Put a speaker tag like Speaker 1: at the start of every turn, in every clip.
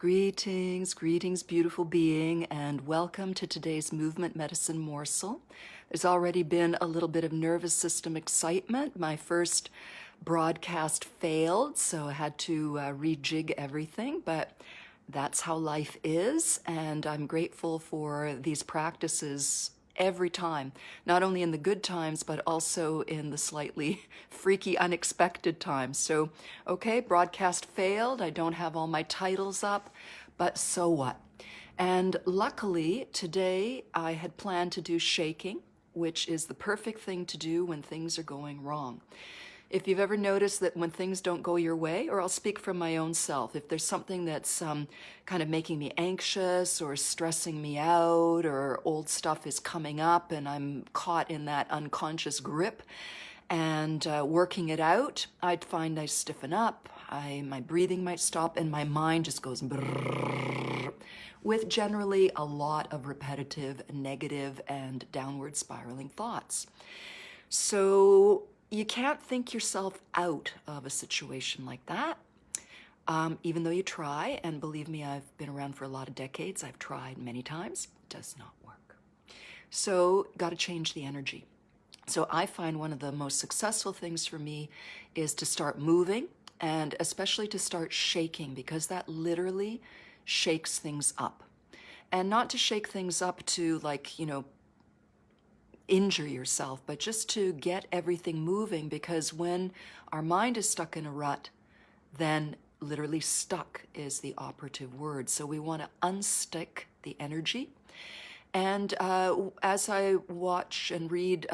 Speaker 1: Greetings, greetings, beautiful being, and welcome to today's movement medicine morsel. There's already been a little bit of nervous system excitement. My first broadcast failed, so I had to rejig everything, but that's how life is, and I'm grateful for these practices every time, not only in the good times, but also in the slightly freaky, unexpected times. So, okay, broadcast failed. I don't have all my titles up, but so what? And luckily, today I had planned to do shaking, which is the perfect thing to do when things are going wrong. If you've ever noticed that when things don't go your way, or I'll speak from my own self, if there's something that's kind of making me anxious or stressing me out, or old stuff is coming up and I'm caught in that unconscious grip and working it out, I'd find I stiffen up, my breathing might stop, and my mind just goes brrrr, with generally a lot of repetitive, negative, and downward spiraling thoughts. So you can't think yourself out of a situation like that, even though you try. And believe me, I've been around for a lot of decades. I've tried many times. It does not work. So got to change the energy. So I find one of the most successful things for me is to start moving, and especially to start shaking, because that literally shakes things up. And not to shake things up to, like, injure yourself, but just to get everything moving, because when our mind is stuck in a rut, then literally stuck is the operative word. So we want to unstick the energy. And as I watch and read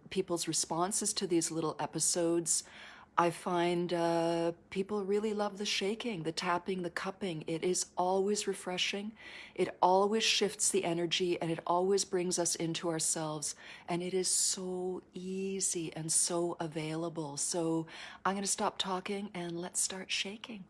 Speaker 1: people's responses to these little episodes, I find people really love the shaking, the tapping, the cupping. It is always refreshing. It always shifts the energy, and it always brings us into ourselves. And it is so easy and so available. So I'm going to stop talking and let's start shaking.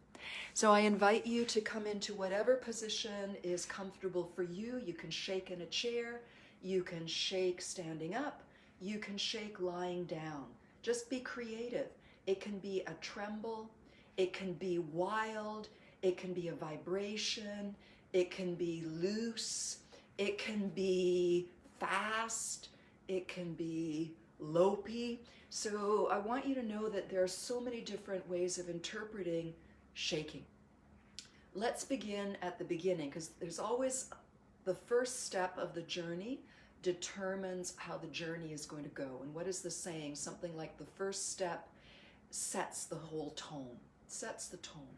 Speaker 1: So I invite you to come into whatever position is comfortable for you. You can shake in a chair. You can shake standing up. You can shake lying down. Just be creative. It can be a tremble, it can be wild, it can be a vibration, it can be loose, it can be fast, it can be lopey. So I want you to know that there are so many different ways of interpreting shaking. Let's begin at the beginning, because there's always the first step of the journey determines how the journey is going to go. And what is the saying? Something like the first step sets the whole tone, sets the tone.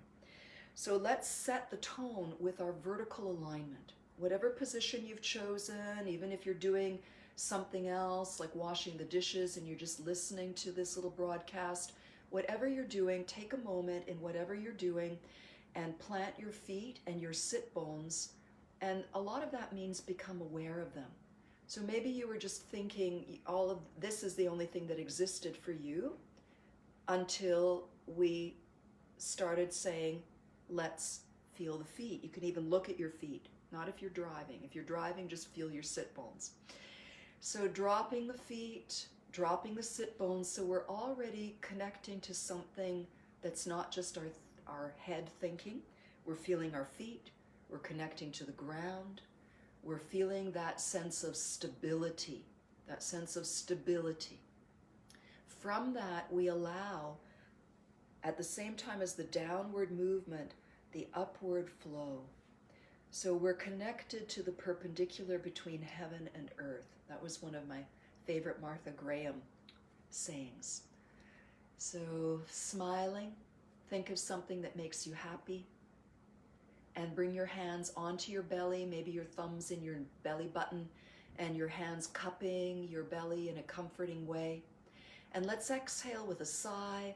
Speaker 1: So let's set the tone with our vertical alignment. Whatever position you've chosen, even if you're doing something else like washing the dishes and you're just listening to this little broadcast, whatever you're doing, take a moment in whatever you're doing and plant your feet and your sit bones. And a lot of that means become aware of them. So maybe you were just thinking all of this is the only thing that existed for you, until we started saying, let's feel the feet. You can even look at your feet, not if you're driving. If you're driving, just feel your sit bones. So dropping the feet, dropping the sit bones, so we're already connecting to something that's not just our head thinking. We're feeling our feet, we're connecting to the ground, we're feeling that sense of stability, that sense of stability. From that, we allow, at the same time as the downward movement, the upward flow. So we're connected to the perpendicular between heaven and earth. That was one of my favorite Martha Graham sayings. So smiling, think of something that makes you happy, and bring your hands onto your belly, maybe your thumbs in your belly button, and your hands cupping your belly in a comforting way. And let's exhale with a sigh.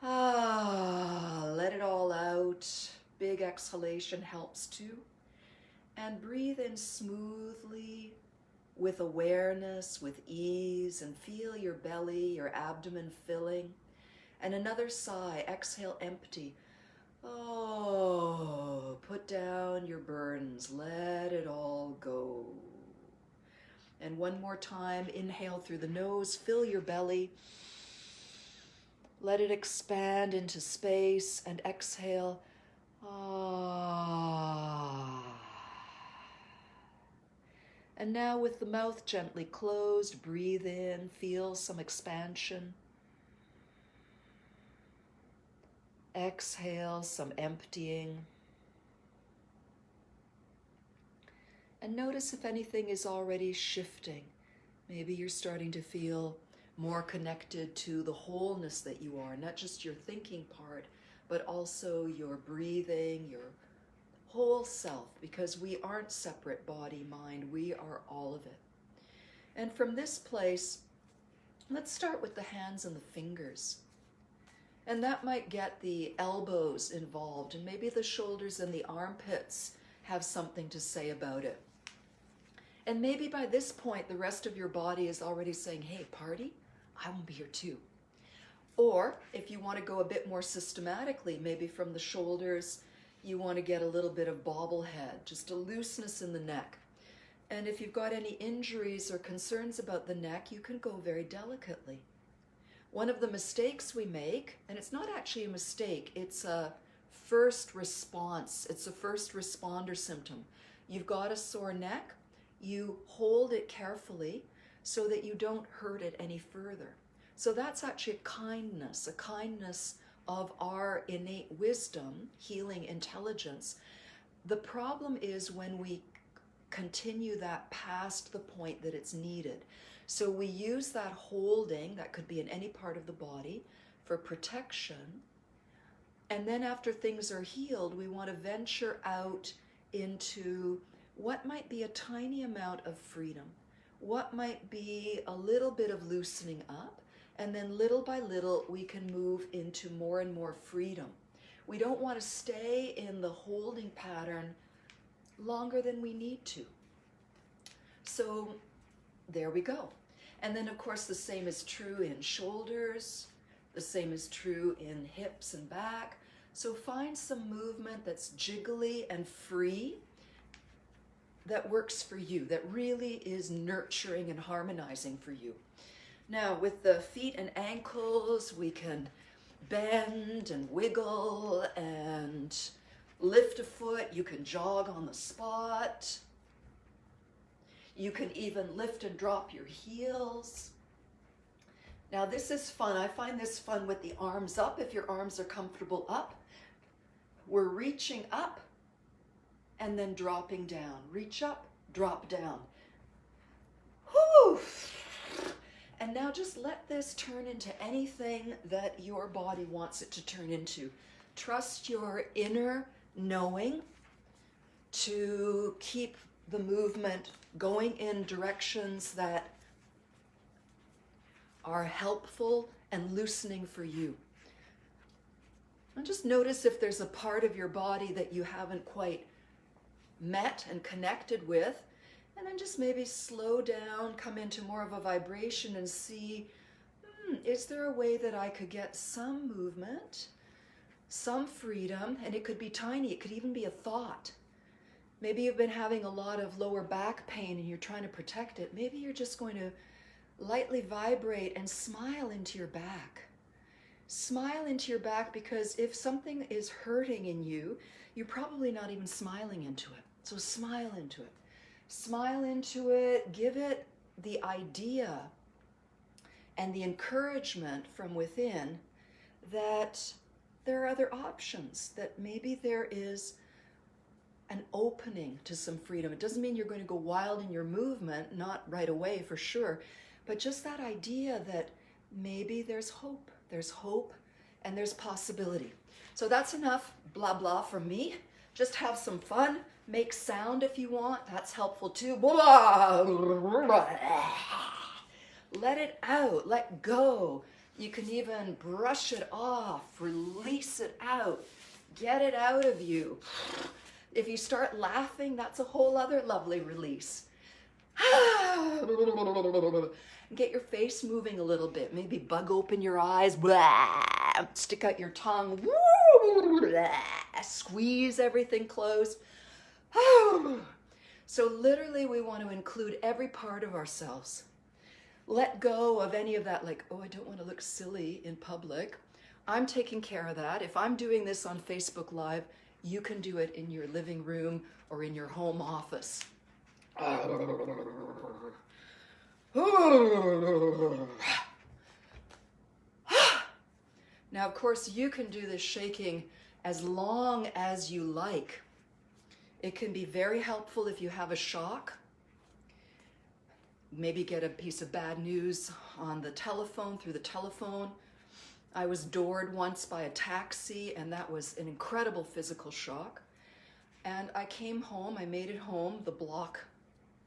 Speaker 1: Let it all out. Big exhalation helps too. And breathe in smoothly, with awareness, with ease, and feel your belly, your abdomen filling. And another sigh. Exhale empty. Put down your burdens. Let it all go. And one more time, inhale through the nose, fill your belly. Let it expand into space, and exhale. And now with the mouth gently closed, breathe in, feel some expansion. Exhale, some emptying. And notice if anything is already shifting. Maybe you're starting to feel more connected to the wholeness that you are, not just your thinking part, but also your breathing, your whole self, because we aren't separate body, mind, we are all of it. And from this place, let's start with the hands and the fingers. And that might get the elbows involved, and maybe the shoulders and the armpits have something to say about it. And maybe by this point, the rest of your body is already saying, hey, party, I want to be here too. Or if you want to go a bit more systematically, maybe from the shoulders, you want to get a little bit of bobblehead, just a looseness in the neck. And if you've got any injuries or concerns about the neck, you can go very delicately. One of the mistakes we make, and it's not actually a mistake, it's a first response, it's a first responder symptom. You've got a sore neck, you hold it carefully so that you don't hurt it any further. So that's actually a kindness of our innate wisdom, healing intelligence. The problem is when we continue that past the point that it's needed. So we use that holding, that could be in any part of the body, for protection. And then after things are healed, we want to venture out into what might be a tiny amount of freedom, what might be a little bit of loosening up, and then little by little we can move into more and more freedom. We don't want to stay in the holding pattern longer than we need to. So there we go. And then of course the same is true in shoulders, the same is true in hips and back. So find some movement that's jiggly and free, that works for you, that really is nurturing and harmonizing for you. Now with the feet and ankles, we can bend and wiggle and lift a foot. You can jog on the spot. You can even lift and drop your heels. Now this is fun. I find this fun with the arms up. If your arms are comfortable up, we're reaching up and then dropping down. Reach up, drop down. Whew. And now just let this turn into anything that your body wants it to turn into. Trust your inner knowing to keep the movement going in directions that are helpful and loosening for you. And just notice if there's a part of your body that you haven't quite met and connected with, and then just maybe slow down, come into more of a vibration and see, is there a way that I could get some movement, some freedom? And it could be tiny, it could even be a thought. Maybe you've been having a lot of lower back pain and you're trying to protect it. Maybe you're just going to lightly vibrate and smile into your back. Smile into your back, because if something is hurting in you, you're probably not even smiling into it. So smile into it. Smile into it, give it the idea and the encouragement from within that there are other options, that maybe there is an opening to some freedom. It doesn't mean you're going to go wild in your movement, not right away for sure, but just that idea that maybe there's hope and there's possibility. So that's enough blah blah from me. Just have some fun, make sound if you want, that's helpful too. Let it out, let go. You can even brush it off, release it out, get it out of you. If you start laughing, that's a whole other lovely release. Get your face moving a little bit. Maybe bug open your eyes. Stick out your tongue. Squeeze everything closed. So literally we want to include every part of ourselves. Let go of any of that, like, oh, I don't want to look silly in public. I'm taking care of that. If I'm doing this on Facebook Live, you can do it in your living room or in your home office. Now, of course, you can do this shaking as long as you like. It can be very helpful if you have a shock. Maybe get a piece of bad news on the telephone, through the telephone. I was doored once by a taxi, and that was an incredible physical shock. And I came home, I made it home. The block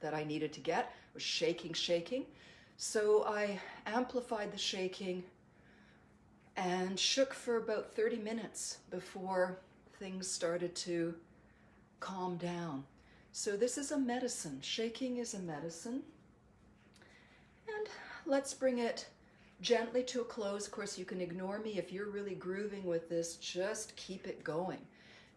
Speaker 1: that I needed to get was shaking, shaking. So I amplified the shaking and shook for about 30 minutes before things started to calm down. So this is a medicine. Shaking is a medicine. And let's bring it gently to a close. Of course, you can ignore me. If you're really grooving with this, just keep it going.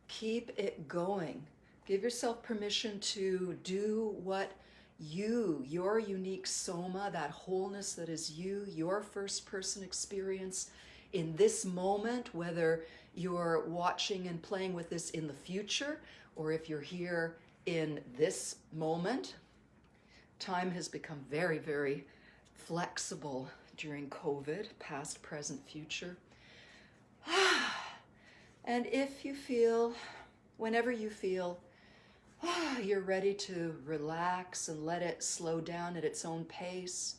Speaker 1: Keep it going. Give yourself permission to do what your unique soma, that wholeness that is you, your first person experience in this moment, whether you're watching and playing with this in the future, or if you're here in this moment. Time has become very, very flexible during COVID, past, present, future. And if you feel, whenever you feel, you're ready to relax and let it slow down at its own pace,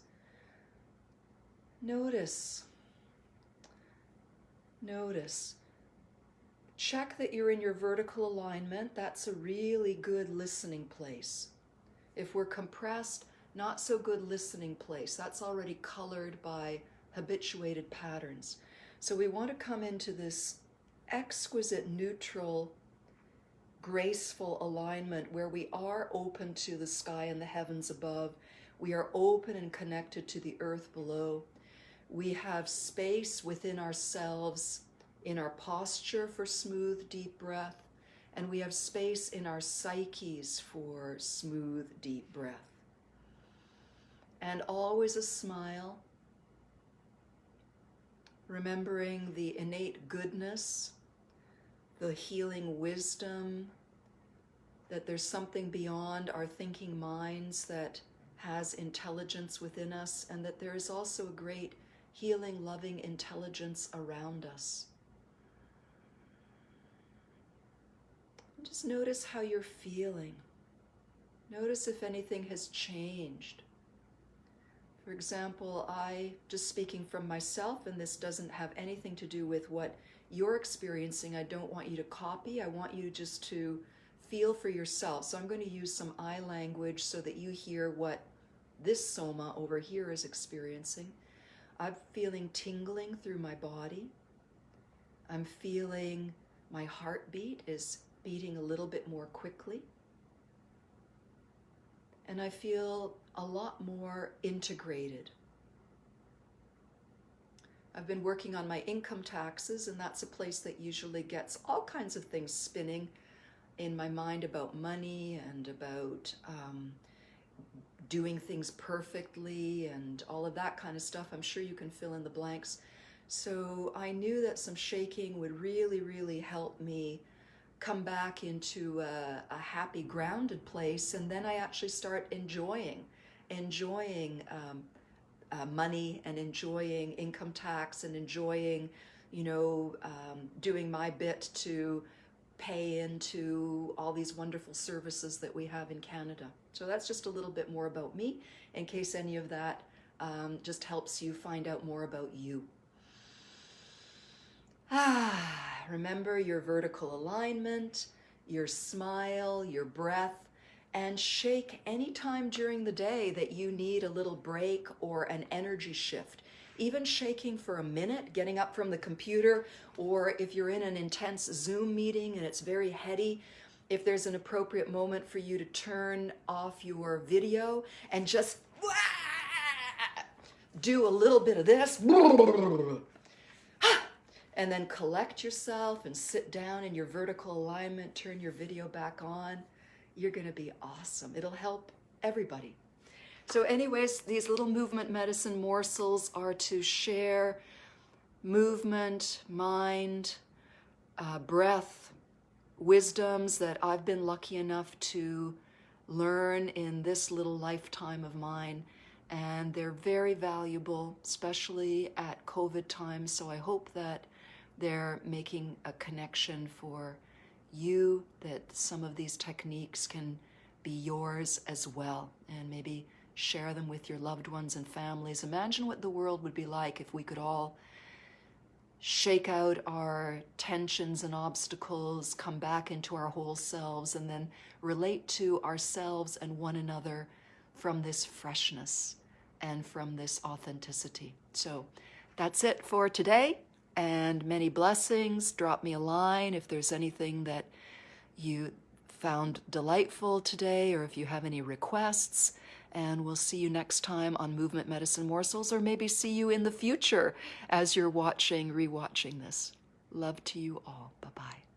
Speaker 1: notice. Check that you're in your vertical alignment. That's a really good listening place. If we're compressed, not so good listening place. That's already colored by habituated patterns. So we want to come into this exquisite, neutral, graceful alignment where we are open to the sky and the heavens above. We are open and connected to the earth below. We have space within ourselves in our posture for smooth, deep breath, and we have space in our psyches for smooth, deep breath. And always a smile, remembering the innate goodness, the healing wisdom, that there's something beyond our thinking minds that has intelligence within us, and that there is also a great healing, loving intelligence around us. Just notice how you're feeling. Notice if anything has changed. For example, just speaking from myself, and this doesn't have anything to do with what you're experiencing, I don't want you to copy, I want you just to feel for yourself. So I'm going to use some eye language so that you hear what this soma over here is experiencing. I'm feeling tingling through my body. I'm feeling my heartbeat is beating a little bit more quickly. And I feel a lot more integrated. I've been working on my income taxes, and that's a place that usually gets all kinds of things spinning in my mind about money and about doing things perfectly and all of that kind of stuff. I'm sure you can fill in the blanks. So I knew that some shaking would really, really help me come back into a happy, grounded place, and then I actually start enjoying money and enjoying income tax and enjoying, doing my bit to pay into all these wonderful services that we have in Canada. So that's just a little bit more about me, in case any of that just helps you find out more about you. Remember your vertical alignment, your smile, your breath, and shake anytime during the day that you need a little break or an energy shift. Even shaking for a minute, getting up from the computer, or if you're in an intense Zoom meeting and it's very heady, if there's an appropriate moment for you to turn off your video and just do a little bit of this, and then collect yourself and sit down in your vertical alignment, turn your video back on, you're going to be awesome. It'll help everybody. So anyways, these little movement medicine morsels are to share movement, mind, breath, wisdoms that I've been lucky enough to learn in this little lifetime of mine, and they're very valuable, especially at COVID times. So I hope that they're making a connection for you, that some of these techniques can be yours as well, and maybe share them with your loved ones and families. Imagine what the world would be like if we could all shake out our tensions and obstacles, come back into our whole selves, and then relate to ourselves and one another from this freshness and from this authenticity. So that's it for today, and many blessings. Drop me a line if there's anything that you found delightful today, or if you have any requests. And we'll see you next time on Movement Medicine Morsels, or maybe see you in the future as you're rewatching this. Love to you all. Bye-bye.